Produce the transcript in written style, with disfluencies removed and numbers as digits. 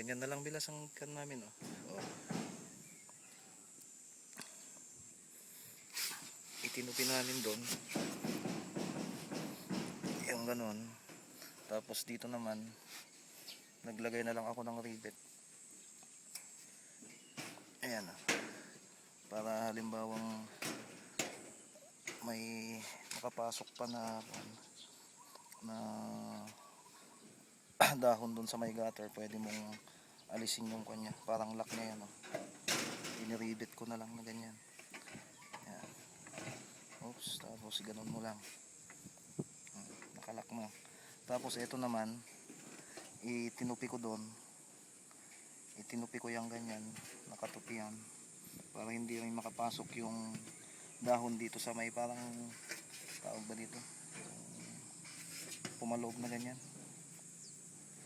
ganyan na lang bilas ang kan namin, oh. Oh. Itinupi namin doon. Yung ganun. Tapos dito naman, naglagay na lang ako ng rivet. Ayan, oh. Para halimbawang may makapasok pa na dahon doon sa may gutter, pwede mong alisin yung kanya, parang lock na yan, oh. Iniribit ko na lang na ganyan. Ayan. Oops, tapos ganun mo lang, nakalock na. Tapos ito naman, itinupi ko doon, itinupi ko yung ganyan, nakatupi yan, para hindi rin makapasok yung dahon dito sa may parang tawag ba dito, pumalog na ganyan.